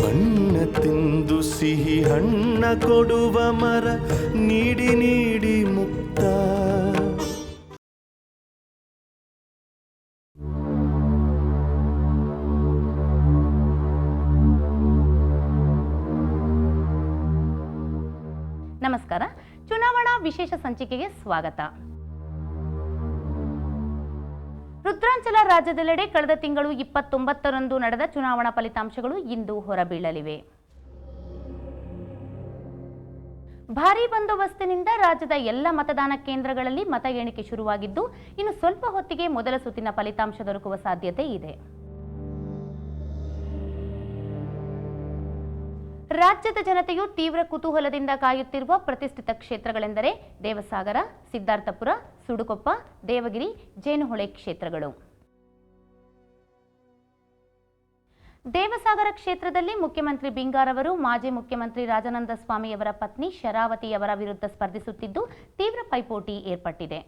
ಹಣ್ಣ ತಿಂದು ಸಿಹಿ ಹಣ್ಣ ಕೊಡುವ ಮರ ನೀಡಿ ನೀಡಿ ಮುಕ್ತ. ನಮಸ್ಕಾರ. ಚುನಾವಣಾ ವಿಶೇಷ ಸಂಚಿಕೆಗೆ ಸ್ವಾಗತ. ರುದ್ರಾಂಚಲ ರಾಜ್ಯದೆಲ್ಲೆಡೆ ಕಳೆದ ತಿಂಗಳು 29ರಂದು ನಡೆದ ಚುನಾವಣಾ ಫಲಿತಾಂಶಗಳು ಇಂದು ಹೊರಬೀಳಲಿವೆ. ಭಾರೀ ಬಂದೋಬಸ್ತಿನಿಂದ ರಾಜ್ಯದ ಎಲ್ಲ ಮತದಾನ ಕೇಂದ್ರಗಳಲ್ಲಿ ಮತ ಎಣಿಕೆ ಶುರುವಾಗಿದ್ದು, ಇನ್ನು ಸ್ವಲ್ಪ ಹೊತ್ತಿಗೆ ಮೊದಲ ಸುತ್ತಿನ ಫಲಿತಾಂಶ ದೊರಕುವ ಸಾಧ್ಯತೆ ಇದೆ. ರಾಜ್ಯದ ಜನತೆಯು ತೀವ್ರ ಕುತೂಹಲದಿಂದ ಕಾಯುತ್ತಿರುವ ಪ್ರತಿಷ್ಠಿತ ಕ್ಷೇತ್ರಗಳೆಂದರೆ ದೇವಸಾಗರ, ಸಿದ್ಧಾರ್ಥಪುರ, ಸುಡುಕೊಪ್ಪ, ದೇವಗಿರಿ, ಜೇನುಹೊಳೆ ಕ್ಷೇತ್ರಗಳು. ದೇವಸಾಗರ ಕ್ಷೇತ್ರದಲ್ಲಿ ಮುಖ್ಯಮಂತ್ರಿ ಬಿಂಗಾರವರು ಮಾಜಿ ಮುಖ್ಯಮಂತ್ರಿ ರಾಜಾನಂದ ಸ್ವಾಮಿಯವರ ಪತ್ನಿ ಶರಾವತಿಯವರ ವಿರುದ್ಧ ಸ್ಪರ್ಧಿಸುತ್ತಿದ್ದು ತೀವ್ರ ಪೈಪೋಟಿ ಏರ್ಪಟ್ಟಿದೆ.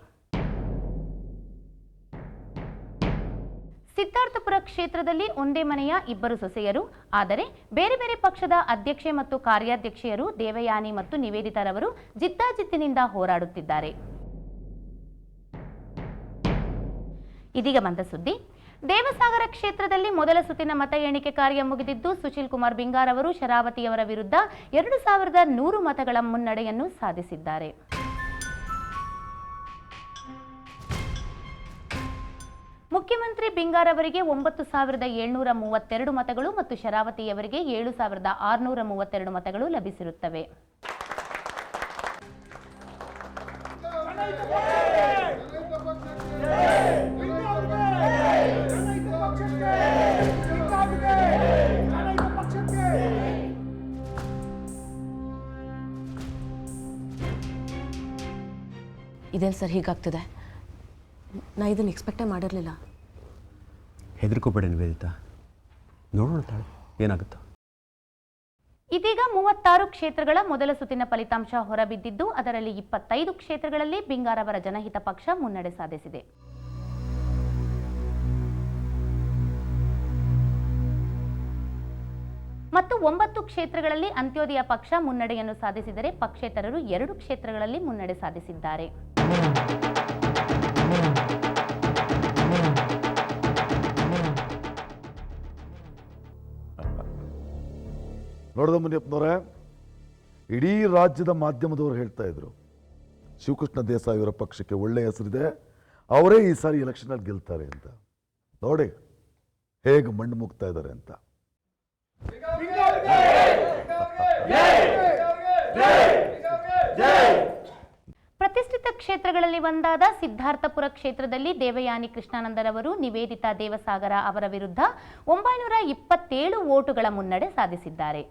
ಸಿದ್ಧಾರ್ಥಪುರ ಕ್ಷೇತ್ರದಲ್ಲಿ ಒಂದೇ ಮನೆಯ ಇಬ್ಬರು ಸೊಸೆಯರು, ಆದರೆ ಬೇರೆ ಬೇರೆ ಪಕ್ಷದ ಅಧ್ಯಕ್ಷೆ ಮತ್ತು ಕಾರ್ಯಾಧ್ಯಕ್ಷೆಯರು ದೇವಯಾನಿ ಮತ್ತು ನಿವೇದಿತಾರವರು ಜಿದ್ದಾಜಿದ್ದಿನಿಂದ ಹೋರಾಡುತ್ತಿದ್ದಾರೆ. ಇದೀಗ ಬಂದ ಸುದ್ದಿ. ದೇವಸಾಗರ ಕ್ಷೇತ್ರದಲ್ಲಿ ಮೊದಲ ಸುತ್ತಿನ ಮತ ಎಣಿಕೆ ಕಾರ್ಯ ಮುಗಿದಿದ್ದು, ಸುಶೀಲ್ ಕುಮಾರ್ ಬಿಂಗಾರ್ ಅವರು ಶರಾವತಿಯವರ ವಿರುದ್ಧ 2100 ಮತಗಳ ಮುನ್ನಡೆಯನ್ನು ಸಾಧಿಸಿದ್ದಾರೆ. ಮುಖ್ಯಮಂತ್ರಿ ಬಿಂಗಾರ್ ಅವರಿಗೆ 9732 ಮತಗಳು ಮತ್ತು ಶರಾವತಿಯವರಿಗೆ 7632 ಮತಗಳು ಲಭಿಸಿರುತ್ತವೆ. ಇದೇನು ಸರ್ ಹೀಗಾಗ್ತಿದೆ? ನಾ ಇದನ್ನು ಎಕ್ಸ್ಪೆಕ್ಟೇ ಮಾಡಿರಲಿಲ್ಲ. ಹೆದರ್ಕೋಬೇಡ ನಿವೇದಿತಾ, ನೋಡೋಣ ತಾಳೆ ಏನಾಗುತ್ತೋ. ಇದೀಗ 36 ಕ್ಷೇತ್ರಗಳ ಮೊದಲ ಸುತ್ತಿನ ಫಲಿತಾಂಶ ಹೊರಬಿದ್ದಿದ್ದು, ಅದರಲ್ಲಿ 25 ಕ್ಷೇತ್ರಗಳಲ್ಲಿ ಬಿಂಗಾರ್ ಅವರ ಜನಹಿತ ಪಕ್ಷ ಮುನ್ನಡೆ ಸಾಧಿಸಿದೆ. ಮತ್ತು 9 ಕ್ಷೇತ್ರಗಳಲ್ಲಿ ಅಂತ್ಯೋದಯ ಪಕ್ಷ ಮುನ್ನಡೆಯನ್ನು ಸಾಧಿಸಿದರೆ ಪಕ್ಷೇತರರು 2 ಕ್ಷೇತ್ರಗಳಲ್ಲಿ ಮುನ್ನಡೆ ಸಾಧಿಸಿದ್ದಾರೆ. ನೋಡಿದ ಮುನಿಯಪ್ಪನವರೇ, ಇಡೀ ರಾಜ್ಯದ ಮಾಧ್ಯಮದವರು ಹೇಳ್ತಾ ಇದ್ರು ಶಿವಕೃಷ್ಣ ದೇಸಾಯಿ ಅವರ ಪಕ್ಷಕ್ಕೆ ಒಳ್ಳೆಯ ಹೆಸರಿದೆ, ಅವರೇ ಈ ಸಾರಿ ಎಲೆಕ್ಷನಲ್ಲಿ ಗೆಲ್ತಾರೆ ಅಂತ. ನೋಡಿ ಹೇಗೆ ಮಣ್ಣು ಮುಗ್ತಾ ಇದ್ದಾರೆ ಅಂತ. ಪ್ರತಿಷ್ಠಿತ ಕ್ಷೇತ್ರಗಳಲ್ಲಿ ಒಂದಾದ ಸಿದ್ಧಾರ್ಥಪುರ ಕ್ಷೇತ್ರದಲ್ಲಿ ದೇವಯಾನಿ ಕೃಷ್ಣಾನಂದರವರು ನಿವೇದಿತಾ ದೇವಸಾಗರ ಅವರ ವಿರುದ್ಧ 927 ವೋಟುಗಳ ಮುನ್ನಡೆ ಸಾಧಿಸಿದ್ದಾರೆ.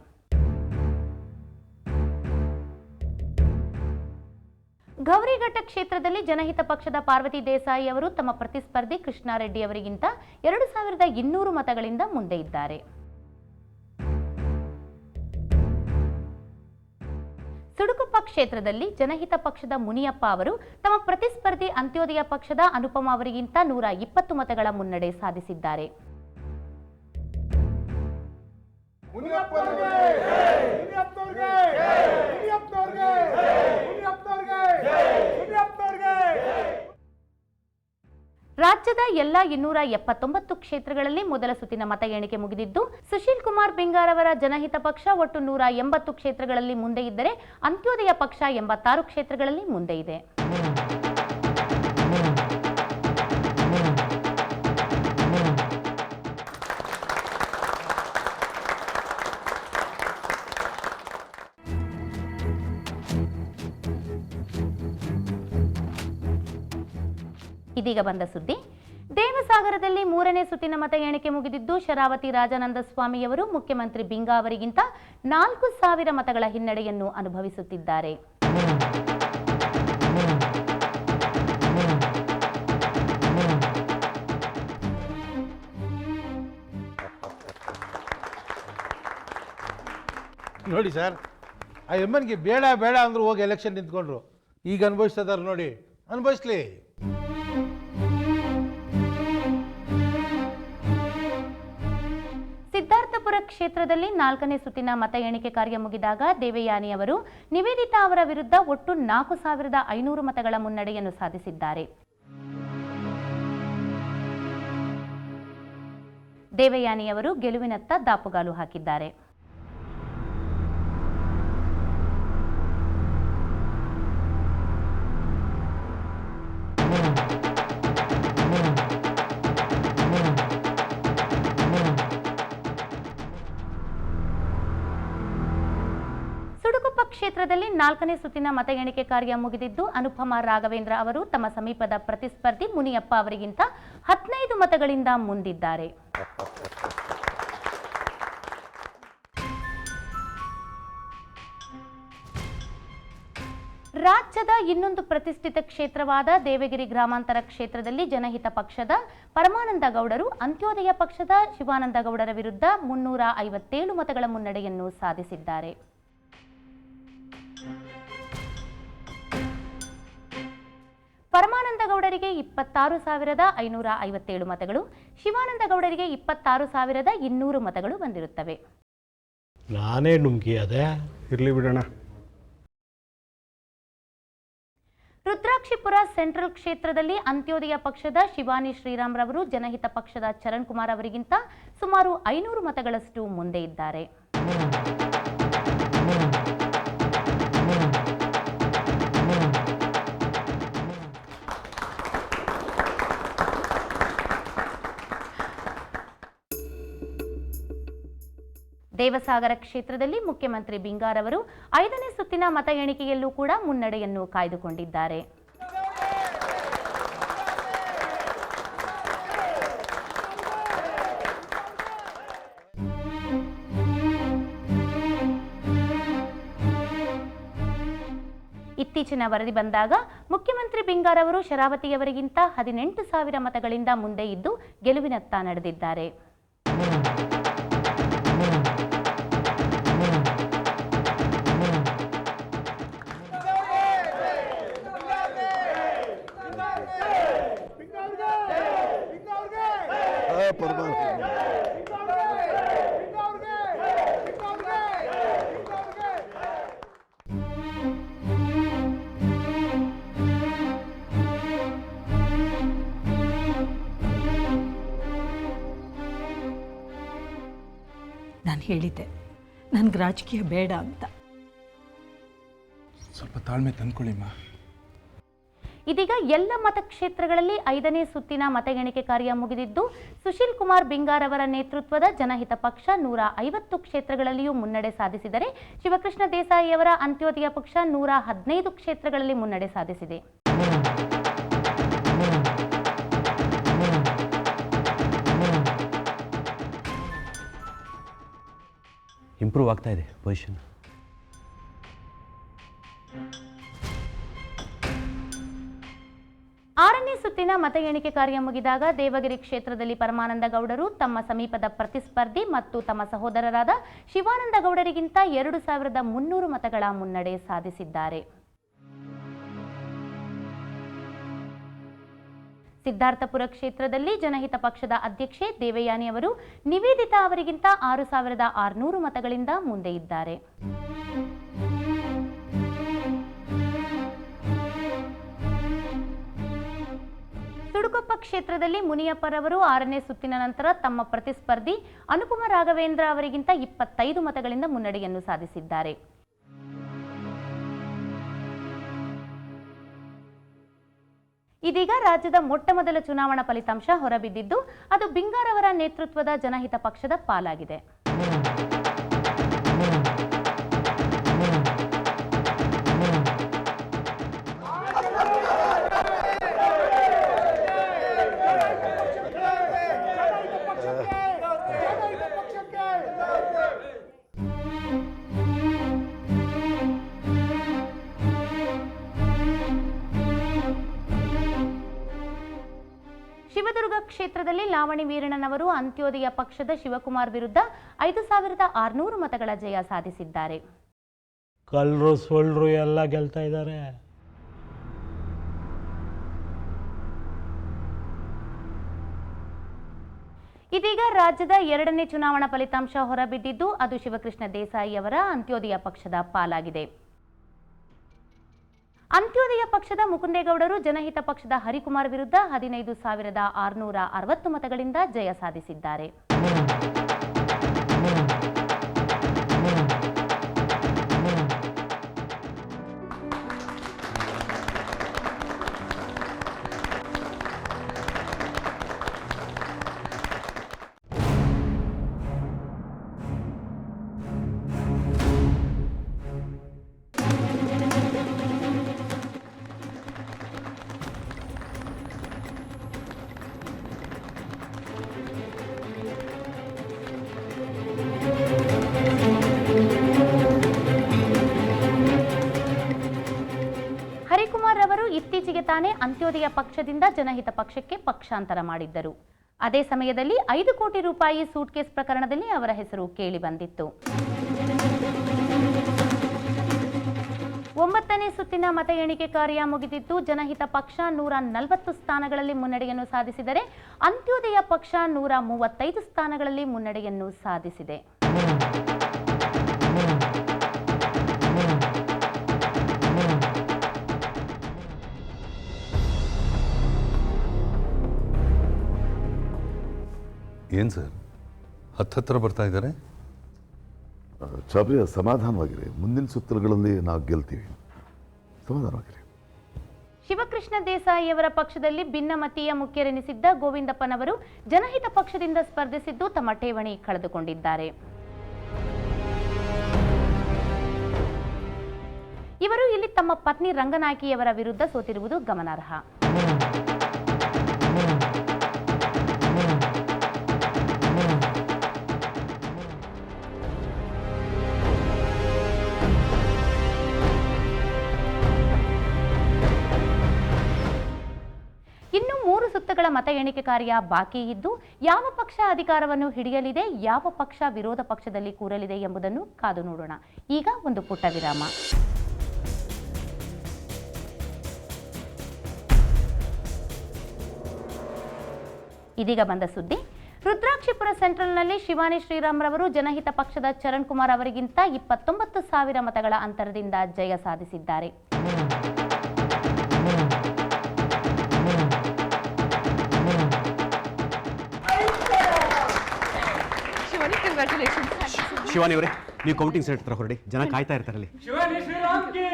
ಗೌರಿಘಟ್ಟ ಕ್ಷೇತ್ರದಲ್ಲಿ ಜನಹಿತ ಪಕ್ಷದ ಪಾರ್ವತಿ ದೇಸಾಯಿ ಅವರು ತಮ್ಮ ಪ್ರತಿಸ್ಪರ್ಧಿ ಕೃಷ್ಣಾರೆಡ್ಡಿ ಅವರಿಗಿಂತ 2200 ಮತಗಳಿಂದ ಮುಂದೆ ಇದ್ದಾರೆ. ಸುಡುಕೊಪ್ಪ ಕ್ಷೇತ್ರದಲ್ಲಿ ಜನಹಿತ ಪಕ್ಷದ ಮುನಿಯಪ್ಪ ಅವರು ತಮ್ಮ ಪ್ರತಿಸ್ಪರ್ಧಿ ಅಂತ್ಯೋದಯ ಪಕ್ಷದ ಅನುಪಮ ಅವರಿಗಿಂತ 120 ಮತಗಳ ಮುನ್ನಡೆ ಸಾಧಿಸಿದ್ದಾರೆ. ರಾಜ್ಯದ ಎಲ್ಲ 279 ಕ್ಷೇತ್ರಗಳಲ್ಲಿ ಮೊದಲ ಸುತ್ತಿನ ಮತ ಎಣಿಕೆ ಮುಗಿದಿದ್ದು, ಸುಶೀಲ್ ಕುಮಾರ್ ಬಿಂಗಾರ್ ಅವರ ಜನಹಿತ ಪಕ್ಷ ಒಟ್ಟು 180 ಕ್ಷೇತ್ರಗಳಲ್ಲಿ ಮುಂದೆ ಇದ್ದರೆ ಅಂತ್ಯೋದಯ ಪಕ್ಷ 86 ಕ್ಷೇತ್ರಗಳಲ್ಲಿ ಮುಂದೆ ಇದೆ. ಇದೀಗ ಬಂದ ಸುದ್ದಿ. ದೇವಸಾಗರದಲ್ಲಿ 3ನೇ ಸುತ್ತಿನ ಮತ ಎಣಿಕೆ ಮುಗಿದಿದ್ದು, ಶರಾವತಿ ರಾಜಾನಂದ ಸ್ವಾಮಿಯವರು ಮುಖ್ಯಮಂತ್ರಿ ಬಿಂಗಾ ಅವರಿಗಿಂತ 4000 ಮತಗಳ ಹಿನ್ನಡೆಯನ್ನು ಅನುಭವಿಸುತ್ತಿದ್ದಾರೆ. ನೋಡಿ ಸರ್, ಆ ಎಮ್ಮನ್ಗೆ ಬೇಡ ಬೇಡ ಅಂದ್ರು ಹೋಗಿ ಎಲೆಕ್ಷನ್ ನಿಂತ್ಕೊಂಡ್ರು. ಈಗ ಅನುಭವಿಸ್ತಿದ್ದಾರೆ ನೋಡಿ, ಅನುಭವಿಸ್ಲಿ. ಸಿದ್ಧಾರ್ಥಪುರ ಕ್ಷೇತ್ರದಲ್ಲಿ 4ನೇ ಸುತ್ತಿನ ಮತ ಎಣಿಕೆ ಕಾರ್ಯ ಮುಗಿದಾಗ ದೇವಯಾನಿ ಅವರು ನಿವೇದಿತಾ ಅವರ ವಿರುದ್ಧ ಒಟ್ಟು 4500 ಮತಗಳ ಮುನ್ನಡೆಯನ್ನು ಸಾಧಿಸಿದ್ದಾರೆ. ದೇವಯಾನಿ ಅವರು ಗೆಲುವಿನತ್ತ ದಾಪುಗಾಲು ಹಾಕಿದ್ದಾರೆ. ಕ್ಷೇತ್ರದಲ್ಲಿ 4ನೇ ಸುತ್ತಿನ ಮತ ಎಣಿಕೆ ಕಾರ್ಯ ಮುಗಿದಿದ್ದು ಅನುಪಮ ರಾಘವೇಂದ್ರ ಅವರು ತಮ್ಮ ಸಮೀಪದ ಪ್ರತಿಸ್ಪರ್ಧಿ ಮುನಿಯಪ್ಪ ಅವರಿಗಿಂತ 15 ಮತಗಳಿಂದ ಮುಂದಿದ್ದಾರೆ. ರಾಜ್ಯದ ಇನ್ನೊಂದು ಪ್ರತಿಷ್ಠಿತ ಕ್ಷೇತ್ರವಾದ ದೇವಗಿರಿ ಗ್ರಾಮಾಂತರ ಕ್ಷೇತ್ರದಲ್ಲಿ ಜನಹಿತ ಪಕ್ಷದ ಪರಮಾನಂದ ಗೌಡರು ಅಂತ್ಯೋದಯ ಪಕ್ಷದ ಶಿವಾನಂದ ಗೌಡರ ವಿರುದ್ಧ 357 ಮತಗಳ ಮುನ್ನಡೆಯನ್ನು ಸಾಧಿಸಿದ್ದಾರೆ. ಪರಮಾನಂದ ಗೌಡರಿಗೆ 26,557 ಮತಗಳು, ಶಿವಾನಂದ ಗೌಡರಿಗೆ 26,200 ಮತಗಳು ಬಂದಿರುತ್ತವೆ. ನಾನೇ ನುಂಗಿ ಅದೇ ಇರಲಿ ಬಿಡೋಣ. ರುದ್ರಾಕ್ಷಿಪುರ ಸೆಂಟ್ರಲ್ ಕ್ಷೇತ್ರದಲ್ಲಿ ಅಂತ್ಯೋದಯ ಪಕ್ಷದ ಶಿವಾನಿ ಶ್ರೀರಾಮ್ರವರು ಜನಹಿತ ಪಕ್ಷದ ಚರಣ್ ಕುಮಾರ್ ಅವರಿಗಿಂತ ಸುಮಾರು 500 ಮತಗಳಷ್ಟು ಮುಂದೆ ಇದ್ದಾರೆ. ದೇವಸಾಗರ ಕ್ಷೇತ್ರದಲ್ಲಿ ಮುಖ್ಯಮಂತ್ರಿ ಬಿಂಗಾರ್ ಅವರು 5ನೇ ಸುತ್ತಿನ ಮತ ಎಣಿಕೆಯಲ್ಲೂ ಕೂಡ ಮುನ್ನಡೆಯನ್ನು ಕಾಯ್ದುಕೊಂಡಿದ್ದಾರೆ. ಇತ್ತೀಚಿನ ವರದಿ ಬಂದಾಗ ಮುಖ್ಯಮಂತ್ರಿ ಬಿಂಗಾರ್ ಅವರು ಶರಾವತಿಯವರಿಗಿಂತ 18,000 ಮತಗಳಿಂದ ಮುಂದೆ ಇದ್ದು ಗೆಲುವಿನತ್ತ ನಡೆದಿದ್ದಾರೆ. ನಾನು ಹೇಳಿದ್ದೆ ನನಗೆ ರಾಜಕೀಯ ಬೇಡ ಅಂತ. ಸ್ವಲ್ಪ ತಾಳ್ಮೆ ತಂದ್ಕೊಳ್ಳಿಮ್ಮ. ಇದೀಗ ಎಲ್ಲ ಮತಕ್ಷೇತ್ರಗಳಲ್ಲಿ 5ನೇ ಸುತ್ತಿನ ಮತ ಎಣಿಕೆ ಕಾರ್ಯ ಮುಗಿದಿದ್ದು ಸುಶೀಲ್ ಕುಮಾರ್ ಬಿಂಗಾರ್ ಅವರ ನೇತೃತ್ವದ ಜನಹಿತ ಪಕ್ಷ 150 ಕ್ಷೇತ್ರಗಳಲ್ಲಿಯೂ ಮುನ್ನಡೆ ಸಾಧಿಸಿದರೆ ಶಿವಕೃಷ್ಣ ದೇಸಾಯಿ ಅವರ ಅಂತ್ಯೋದಯ ಪಕ್ಷ 115 ಕ್ಷೇತ್ರಗಳಲ್ಲಿ ಮುನ್ನಡೆ ಸಾಧಿಸಿದೆ. ಇಂಪ್ರೂವ್ ಆಗ್ತಾ ಇದೆ ಪೊಸಿಷನ್. ಆರನೇ ಸುತ್ತಿನ ಮತ ಎಣಿಕೆ ಕಾರ್ಯ ಮುಗಿದಾಗ ದೇವಗಿರಿ ಕ್ಷೇತ್ರದಲ್ಲಿ ಪರಮಾನಂದ ಗೌಡರು ತಮ್ಮ ಸಮೀಪದ ಪ್ರತಿಸ್ಪರ್ಧಿ ಮತ್ತು ತಮ್ಮ ಸಹೋದರರಾದ ಶಿವಾನಂದ ಗೌಡರಿಗಿಂತ 2,300 ಮತಗಳ ಮುನ್ನಡೆ ಸಾಧಿಸಿದ್ದಾರೆ. ಸಿದ್ಧಾರ್ಥಪುರ ಕ್ಷೇತ್ರದಲ್ಲಿ ಜನಹಿತ ಪಕ್ಷದ ಅಧ್ಯಕ್ಷೆ ದೇವಯಾನಿ ಅವರು ನಿವೇದಿತಾ ಅವರಿಗಿಂತ 6,600 ಮತಗಳಿಂದ ಮುಂದೆ ಇದ್ದಾರೆ. ತುಡುಕೊಪ್ಪ ಕ್ಷೇತ್ರದಲ್ಲಿ ಮುನಿಯಪ್ಪರವರು 6ನೇ ಸುತ್ತಿನ ನಂತರ ತಮ್ಮ ಪ್ರತಿಸ್ಪರ್ಧಿ ಅನುಪಮ ರಾಘವೇಂದ್ರ ಅವರಿಗಿಂತ 25 ಮತಗಳಿಂದ ಮುನ್ನಡೆಯನ್ನು ಸಾಧಿಸಿದ್ದಾರೆ. ಇದೀಗ ರಾಜ್ಯದ ಮೊಟ್ಟಮೊದಲ ಚುನಾವಣಾ ಫಲಿತಾಂಶ ಹೊರಬಿದ್ದಿದ್ದು ಅದು ಬಿಂಗಾರ್ ಅವರ ನೇತೃತ್ವದ ಜನಹಿತ ಪಕ್ಷದ ಪಾಲಾಗಿದೆ. ಶಿವದುರ್ಗ ಕ್ಷೇತ್ರದಲ್ಲಿ ಲಾವಣಿ ವೀರಣ್ಣನವರು ಅಂತ್ಯೋದಯ ಪಕ್ಷದ ಶಿವಕುಮಾರ್ ವಿರುದ್ಧ 5,600 ಮತಗಳ ಜಯ ಸಾಧಿಸಿದ್ದಾರೆ. ಕಳ್ಳರು ಸೊಳ್ಳರು ಎಲ್ಲ ಗೆಲ್ತಾ ಇದ್ದಾರೆ. ಇದೀಗ ರಾಜ್ಯದ 2ನೇ ಚುನಾವಣಾ ಫಲಿತಾಂಶ ಹೊರಬಿದ್ದಿದ್ದು ಅದು ಶಿವಕೃಷ್ಣ ದೇಸಾಯಿ ಅವರ ಅಂತ್ಯೋದಯ ಪಕ್ಷದ ಪಾಲಾಗಿದೆ. ಅಂತ್ಯೋದಯ ಪಕ್ಷದ ಮುಕುಂದೇಗೌಡರು ಜನಹಿತ ಪಕ್ಷದ ಹರಿಕುಮಾರ್ ವಿರುದ್ಧ 15,660 ಮತಗಳಿಂದ ಜಯ ಸಾಧಿಸಿದ್ದಾರೆ. ಹರಿಕುಮಾರ್ ಅವರು ಇತ್ತೀಚೆಗೆ ತಾನೇ ಅಂತ್ಯೋದಯ ಪಕ್ಷದಿಂದ ಜನಹಿತ ಪಕ್ಷಕ್ಕೆ ಪಕ್ಷಾಂತರ ಮಾಡಿದ್ದರು. ಅದೇ ಸಮಯದಲ್ಲಿ 5 ಕೋಟಿ ರೂಪಾಯಿ ಸೂಟ್ಕೇಸ್ ಪ್ರಕರಣದಲ್ಲಿ ಅವರ ಹೆಸರು ಕೇಳಿ ಬಂದಿತ್ತು. 9ನೇ ಸುತ್ತಿನ ಮತ ಎಣಿಕೆ ಕಾರ್ಯ ಮುಗಿದಿದ್ದು ಜನಹಿತ ಪಕ್ಷ 140 ಸ್ಥಾನಗಳಲ್ಲಿ ಮುನ್ನಡೆಯನ್ನು ಸಾಧಿಸಿದರೆ ಅಂತ್ಯೋದಯ ಪಕ್ಷ 135 ಸ್ಥಾನಗಳಲ್ಲಿ ಮುನ್ನಡೆಯನ್ನು ಸಾಧಿಸಿದೆ. ಏನು ಸರ್ ಹತ್ತಿರ ಬರ್ತಾ ಇದ್ದಾರೆ? ಚಾಬ್ರಿಯ ಸಮಾಧಾನವಾಗಿರಿ, ಮುಂದಿನ ಸುತ್ತುಗಳಲ್ಲಿ ನಾವು ಗೆಲ್ತೀವಿ, ಸಮಾಧಾನವಾಗಿರಿ. ಶಿವಕೃಷ್ಣ ದೇಸಾಯಿಯವರ ಪಕ್ಷದಲ್ಲಿ ಭಿನ್ನಮತೀಯ ಮುಖ್ಯರೆನಿಸಿದ್ದ ಗೋವಿಂದಪ್ಪನವರು ಜನಹಿತ ಪಕ್ಷದಿಂದ ಸ್ಪರ್ಧಿಸಿದ್ದು ತಮ್ಮ ಠೇವಣಿ ಕಳೆದುಕೊಂಡಿದ್ದಾರೆ. ಇವರು ಇಲ್ಲಿ ತಮ್ಮ ಪತ್ನಿ ರಂಗನಾಯ್ಕಿಯವರ ವಿರುದ್ಧ ಸೋತಿರುವುದು ಗಮನಾರ್ಹ. ಇನ್ನು 3 ಸುತ್ತುಗಳ ಮತ ಎಣಿಕೆ ಕಾರ್ಯ ಬಾಕಿ ಇದ್ದು ಯಾವ ಪಕ್ಷ ಅಧಿಕಾರವನ್ನು ಹಿಡಿಯಲಿದೆ, ಯಾವ ಪಕ್ಷ ವಿರೋಧ ಪಕ್ಷದಲ್ಲಿ ಕೂರಲಿದೆ ಎಂಬುದನ್ನು ಕಾದು ನೋಡೋಣ. ಈಗ ಒಂದು ಪುಟ್ಟ ವಿರಾಮ. ಇದೀಗ ಬಂದ ಸುದ್ದಿ. ರುದ್ರಾಕ್ಷಿಪುರ ಸೆಂಟ್ರಲ್ನಲ್ಲಿ ಶಿವಾನಿ ಶ್ರೀರಾಮ್ ರವರು ಜನಹಿತ ಪಕ್ಷದ ಚರಣ್ ಕುಮಾರ್ ಅವರಿಗಿಂತ 29,000 ಮತಗಳ ಅಂತರದಿಂದ ಜಯ ಸಾಧಿಸಿದ್ದಾರೆ. ಶಿವಾನಿ ಅವರೇ, ನೀವು ಕೌಂಟಿಂಗ್ ಸೆಂಟರ್ ಹತ್ರ ಹೊರಡಿ, ಜನ ಕಾಯ್ತಾ ಇರ್ತಾರಲ್ಲಿ. ಶಿವಾನಿ ಶ್ರೀರಾಮ್ ಕಿ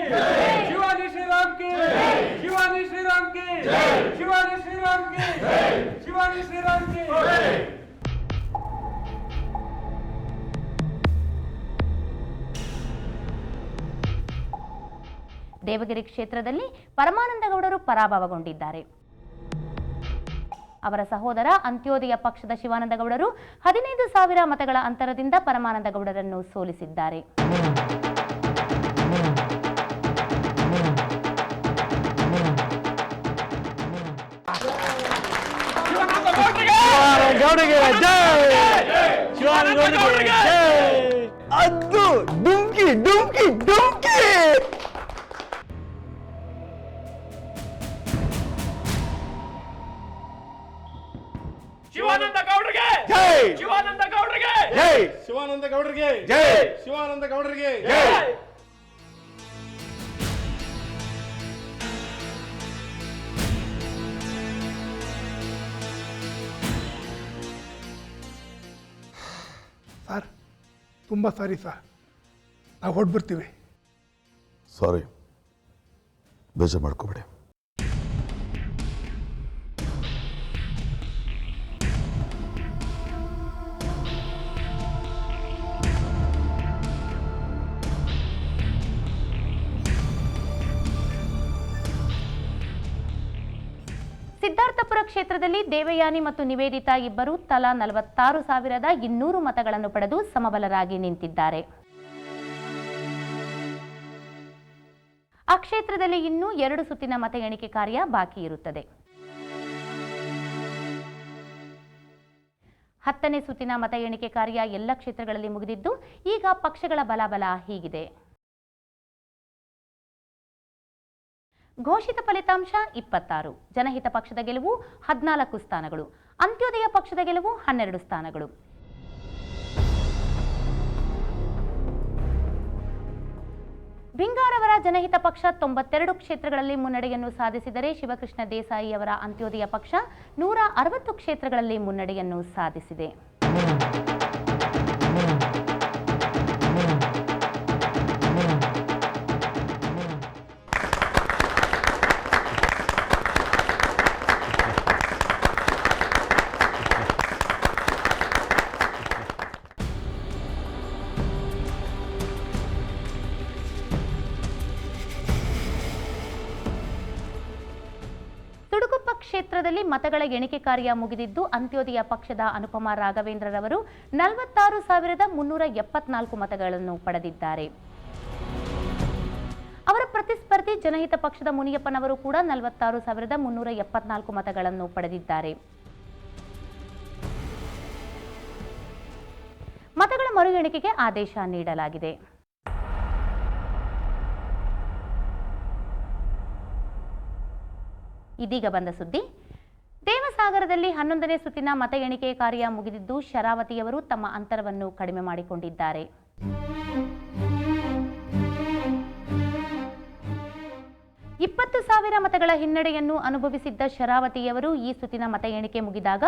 ಶಿವಾನಿ ಶ್ರೀರಾಮ್ ಕಿ ಶಿವಾನಿ ಶ್ರೀರಾಮ್ ಕಿ ಶಿವಾನಿ ಶ್ರೀರಾಮ್ ಕಿ ಶಿವಾನಿ ಶ್ರೀರಾಮ್ ಕಿ. ದೇವಗಿರಿ ಕ್ಷೇತ್ರದಲ್ಲಿ ಪರಮಾನಂದಗೌಡರು ಪರಾಭವಗೊಂಡಿದ್ದಾರೆ. ಅವರ ಸಹೋದರ ಅಂತ್ಯೋದಯ ಪಕ್ಷದ ಶಿವಾನಂದಗೌಡರು 15,000 ಮತಗಳ ಅಂತರದಿಂದ ಪರಮಾನಂದಗೌಡರನ್ನು ಸೋಲಿಸಿದ್ದಾರೆ. ಶಿವಾನಂದ ಗೌಡರಿಗೆ ಜೈ ಶಿವಾನಂದ ಗೌಡರಿಗೆ ಜೈ ಶಿವಾನಂದ ಗೌಡರಿಗೆ ಜೈ ಶಿವಾನಂದ ಗೌಡರಿಗೆ ಜೈ. ಸರ್ ತುಂಬ ಸಾರಿ ಸರ್, ನಾವು ಹೊರಡ್ಬಿಡ್ತೀವಿ. ಸಾರಿ, ಬೇಜಾರು ಮಾಡ್ಕೋಬೇಡಿ. ಸಿದ್ಧಾರ್ಥಪುರ ಕ್ಷೇತ್ರದಲ್ಲಿ ದೇವಯಾನಿ ಮತ್ತು ನಿವೇದಿತಾ ಇಬ್ಬರು ತಲಾ 46,200 ಮತಗಳನ್ನು ಪಡೆದು ಸಮಬಲರಾಗಿ ನಿಂತಿದ್ದಾರೆ. ಆ ಕ್ಷೇತ್ರದಲ್ಲಿ ಇನ್ನೂ 2 ಸುತ್ತಿನ ಮತ ಎಣಿಕೆ ಕಾರ್ಯ ಬಾಕಿ ಇರುತ್ತದೆ. 10ನೇ ಸುತ್ತಿನ ಮತ ಎಣಿಕೆ ಕಾರ್ಯ ಎಲ್ಲ ಕ್ಷೇತ್ರಗಳಲ್ಲಿ ಮುಗಿದಿದ್ದು ಈಗ ಪಕ್ಷಗಳ ಬಲಾಬಲ ಹೀಗಿದೆ. ಘೋಷಿತ ಫಲಿತಾಂಶ 26, ಜನಹಿತ ಪಕ್ಷದ ಗೆಲುವು 14 ಸ್ಥಾನಗಳು. ಅಂತ್ಯೋದಯ ಪಕ್ಷದ ಗೆಲುವು 12 ಸ್ಥಾನಗಳು. ಬಿಂಗಾರವರ ಜನಹಿತ ಪಕ್ಷ 92 ಕ್ಷೇತ್ರಗಳಲ್ಲಿ ಮುನ್ನಡೆಯನ್ನು ಸಾಧಿಸಿದರೆ ಶಿವಕೃಷ್ಣ ದೇಸಾಯಿ ಅವರ ಅಂತ್ಯೋದಯ ಪಕ್ಷ 160 ಕ್ಷೇತ್ರಗಳಲ್ಲಿ ಮುನ್ನಡೆಯನ್ನು ಸಾಧಿಸಿದೆ. ಕ್ಷೇತ್ರದಲ್ಲಿ ಮತಗಳ ಎಣಿಕೆ ಕಾರ್ಯ ಮುಗಿದಿದ್ದು ಅಂತ್ಯೋದಯ ಪಕ್ಷದ ಅನುಪಮಾ ರಾಘವೇಂದ್ರರವರು 46,374 ಮತಗಳನ್ನು ಪಡೆದಿದ್ದಾರೆ. ಅವರ ಪ್ರತಿಸ್ಪರ್ಧಿ ಜನಹಿತ ಪಕ್ಷದ ಮುನಿಯಪ್ಪನವರು ಕೂಡ 46,374 ಮತಗಳನ್ನು ಪಡೆದಿದ್ದಾರೆ. ಮತಗಳ ಮರು ಎಣಿಕೆಗೆ ಆದೇಶ ನೀಡಲಾಗಿದೆ. ಇದೀಗ ಬಂದ ಸುದ್ದಿ. ದೇವಸಾಗರದಲ್ಲಿ 11ನೇ ಸುತ್ತಿನ ಮತ ಎಣಿಕೆ ಕಾರ್ಯ ಮುಗಿದಿದ್ದು ಶರಾವತಿಯವರು ತಮ್ಮ ಅಂತರವನ್ನು ಕಡಿಮೆ ಮಾಡಿಕೊಂಡಿದ್ದಾರೆ. ಇಪ್ಪತ್ತು ಸಾವಿರ ಮತಗಳ ಹಿನ್ನಡೆಯನ್ನು ಅನುಭವಿಸಿದ್ದ ಶರಾವತಿಯವರು ಈ ಸುತ್ತಿನ ಮತ ಎಣಿಕೆ ಮುಗಿದಾಗ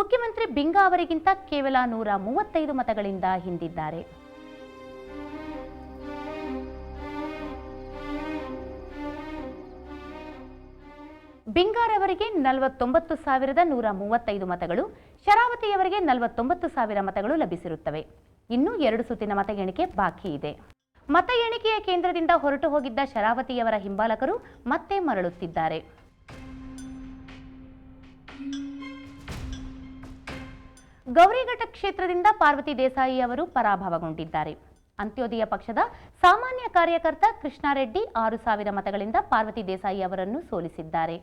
ಮುಖ್ಯಮಂತ್ರಿ ಬಿಂಗಾ ಅವರಿಗಿಂತ ಕೇವಲ 135 ಮತಗಳಿಂದ ಹಿಂದಿದ್ದಾರೆ. ಬಿಂಗಾರವರಿಗೆ 49,135 ಮತಗಳು, ಶರಾವತಿಯವರಿಗೆ 49,000 ಮತಗಳು ಲಭಿಸಿರುತ್ತವೆ. ಇನ್ನು 2 ಸುತ್ತಿನ ಮತ ಎಣಿಕೆ ಬಾಕಿ ಇದೆ. ಮತ ಎಣಿಕೆಯ ಕೇಂದ್ರದಿಂದ ಹೊರಟು ಹೋಗಿದ್ದ ಶರಾವತಿಯವರ ಹಿಂಬಾಲಕರು ಮತ್ತೆ ಮರಳುತ್ತಿದ್ದಾರೆ. ಗೌರಿಘಟ್ಟ ಕ್ಷೇತ್ರದಿಂದ ಪಾರ್ವತಿ ದೇಸಾಯಿ ಅವರು ಪರಾಭವಗೊಂಡಿದ್ದಾರೆ. ಅಂತ್ಯೋದಯ ಪಕ್ಷದ ಸಾಮಾನ್ಯ ಕಾರ್ಯಕರ್ತ ಕೃಷ್ಣಾರೆಡ್ಡಿ 6,000 ಮತಗಳಿಂದ ಪಾರ್ವತಿ ದೇಸಾಯಿ ಅವರನ್ನು ಸೋಲಿಸಿದ್ದಾರೆ.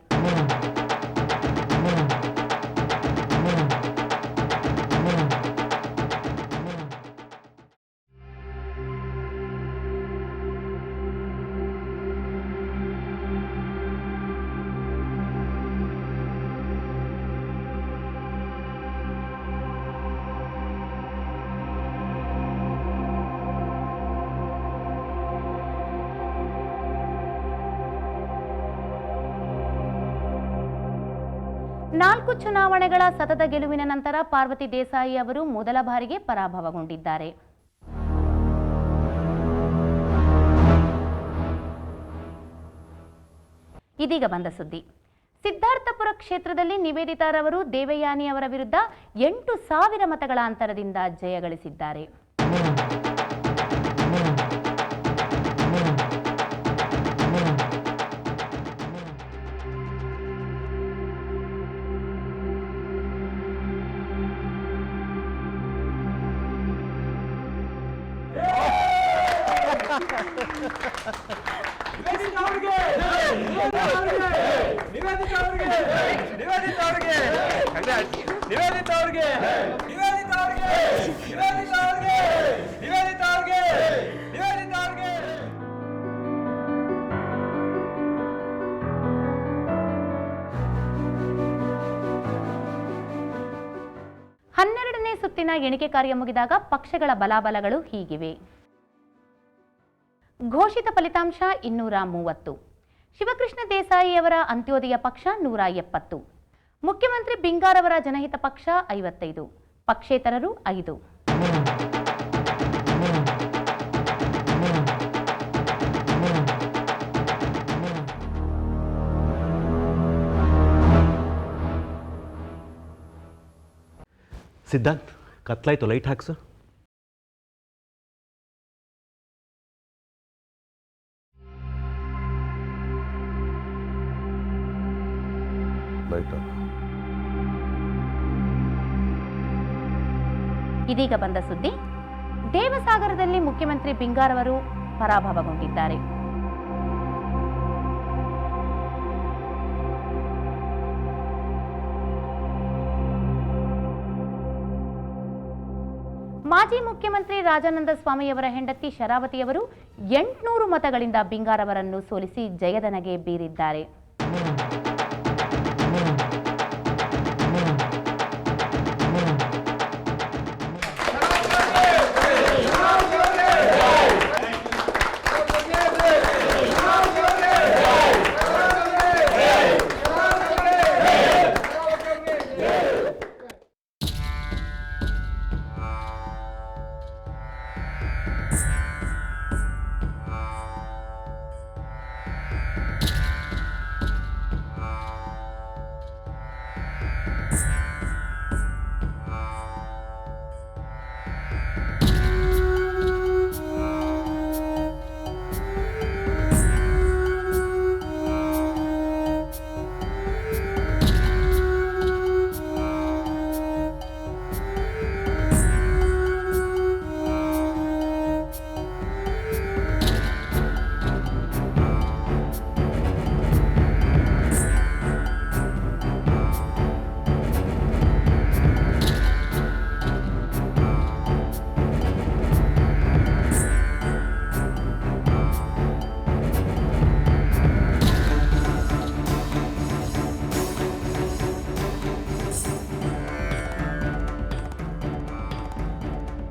ನಾಲ್ಕು ಚುನಾವಣೆಗಳ ಸತತ ಗೆಲುವಿನ ನಂತರ ಪಾರ್ವತಿ ದೇಸಾಯಿ ಅವರು ಮೊದಲ ಬಾರಿಗೆ ಪರಾಭವಗೊಂಡಿದ್ದಾರೆ. ಇದೀಗ ಬಂದ ಸುದ್ದಿ. ಸಿದ್ಧಾರ್ಥಪುರ ಕ್ಷೇತ್ರದಲ್ಲಿ ನಿವೇದಿತಾರವರು ದೇವಯಾನಿ ಅವರ ವಿರುದ್ಧ 8,000 ಮತಗಳ ಅಂತರದಿಂದ ಜಯಗಳಿಸಿದ್ದಾರೆ. ಹನ್ನೆರಡನೇ ಸುತ್ತಿನ ಎಣಿಕೆ ಕಾರ್ಯ ಮುಗಿದಾಗ ಪಕ್ಷಗಳ ಬಲಾಬಲಗಳು ಹೀಗಿವೆ. ಘೋಷಿತ ಫಲಿತಾಂಶ 230. ಶಿವಕೃಷ್ಣ ದೇಸಾಯಿ ಅವರ ಅಂತ್ಯೋದಯ ಪಕ್ಷ 170, ಮುಖ್ಯಮಂತ್ರಿ ಬಿಂಗಾರವರ ಜನಹಿತ ಪಕ್ಷ 55, ಪಕ್ಷೇತರರು 5. ಸಿದ್ಧಾಂತ್, ಕತ್ಲಾಯ್ತು, ಲೈಟ್ ಹಾಕ್ಸು. ಇದೀಗ ಬಂದ ಸುದ್ದಿ. ದೇವಸಾಗರದಲ್ಲಿ ಮುಖ್ಯಮಂತ್ರಿ ಬಿಂಗಾರವರು ಪರಾಭವಗೊಂಡಿದ್ದಾರೆ. ಮಾಜಿ ಮುಖ್ಯಮಂತ್ರಿ ರಾಜಾನಂದ ಸ್ವಾಮಿಯವರ ಹೆಂಡತಿ ಶರಾವತಿಯವರು 800 ಮತಗಳಿಂದ ಬಿಂಗಾರವರನ್ನು ಸೋಲಿಸಿ ಜಯದನಗೆ ಬೀರಿದ್ದಾರೆ.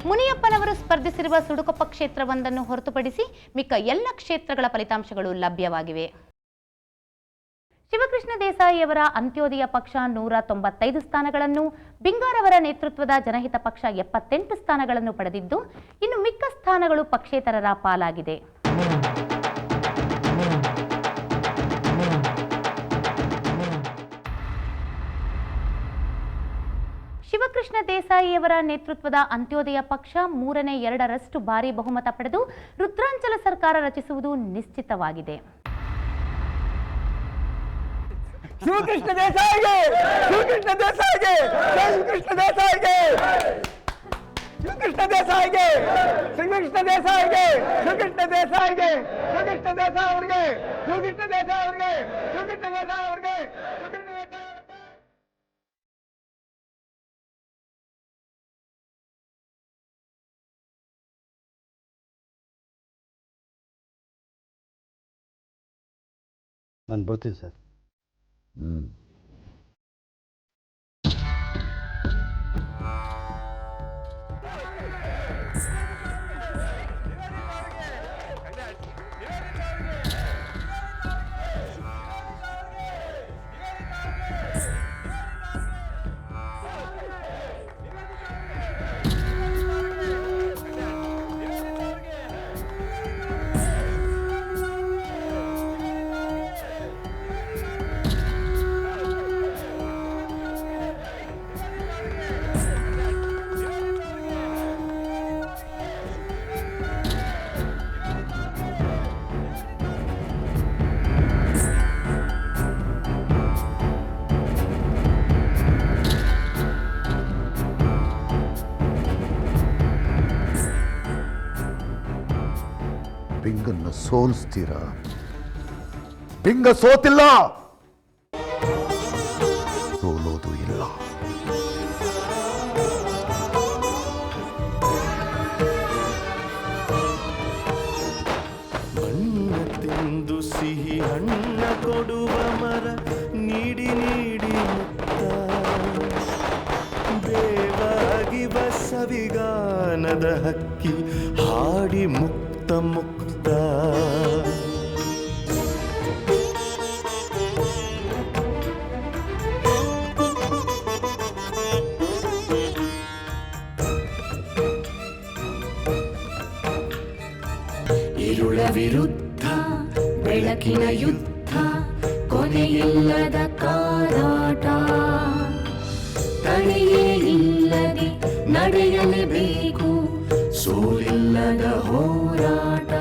ಮುನಿಯಪ್ಪನವರು ಸ್ಪರ್ಧಿಸಿರುವ ಸುಡುಕೊಪ್ಪ ಕ್ಷೇತ್ರವೊಂದನ್ನು ಹೊರತುಪಡಿಸಿ ಮಿಕ್ಕ ಎಲ್ಲ ಕ್ಷೇತ್ರಗಳ ಫಲಿತಾಂಶಗಳು ಲಭ್ಯವಾಗಿವೆ. ಶಿವಕೃಷ್ಣ ದೇಸಾಯಿ ಅವರ ಅಂತ್ಯೋದಯ ಪಕ್ಷ 195 ಸ್ಥಾನಗಳನ್ನು, ಬಿಂಗಾರವರ ನೇತೃತ್ವದ ಜನಹಿತ ಪಕ್ಷ 78 ಸ್ಥಾನಗಳನ್ನು ಪಡೆದಿದ್ದು, ಇನ್ನು ಮಿಕ್ಕ ಸ್ಥಾನಗಳು ಪಕ್ಷೇತರರ ಪಾಲಾಗಿದೆ. ಶಿವಕೃಷ್ಣ ದೇಸಾಯಿಯವರ ನೇತೃತ್ವದ ಅಂತ್ಯೋದಯ ಪಕ್ಷ 3/2 ಭಾರಿ ಬಹುಮತ ಪಡೆದು ರುದ್ರಾಂಚಲ ಸರ್ಕಾರ ರಚಿಸುವುದು ನಿಶ್ಚಿತವಾಗಿದೆ. ಶಿವಕೃಷ್ಣ ದೇಸಾಯಿಗೆ, ಶಿವಕೃಷ್ಣ ದೇಸಾಯಿಗೆ, ಶಿವಕೃಷ್ಣ ದೇಸಾಯಿಗೆ, ಶಿವಕೃಷ್ಣ ದೇಸಾಯಿಗೆ, ಶಿವಕೃಷ್ಣ ದೇಸಾಯಿಗೆ, ಶಿವಕೃಷ್ಣ ದೇಸಾಯಿಗೆ, ಶಿವಕೃಷ್ಣ ದೇಸಾಯಿ ಅವರಿಗೆ, ಶಿವಕೃಷ್ಣ ದೇಸಾಯಿ ಅವರಿಗೆ, ಶಿವಕೃಷ್ಣ ದೇಸಾಯಿ ಅವರಿಗೆ, ಶಿವಕೃಷ್ಣ ದೇಸಾಯಿ. ನಾನು ಬರ್ತೀನಿ ಸರ್. ಬಿಂಗನ್ನು ಸೋಲಿಸ್ತೀರಾ? ಬಿಂಗ ಸೋತಿಲ್ಲ, ಸೋಲೋದು ಇಲ್ಲ. ಬಣ್ಣ ತಿಂದು ಸಿಹಿ ಹಣ್ಣ ಕೊಡುವ ಮರ ನೀಡಿ ನೀಡಿ ಮುಕ್ತ, ಬೇವಾಗಿ ಬಸವಿಗಾನದ ಹಕ್ಕಿ ಹಾಡಿ ಮುಕ್ತ ಮುಕ್ತ. ഇരുള വിരുദ്ധ ಬೆಳಕಿನ ಯುದ್ಧ, ಕೊನೆಯಿಲ್ಲದ ಕಾದಾಟ, ತಡೆಯೇ ಇಲ್ಲದೆ ನಡೆಯಲೇಬೇಕು, ಸೋಲಿಲ್ಲದ ಹೋರಾಟ.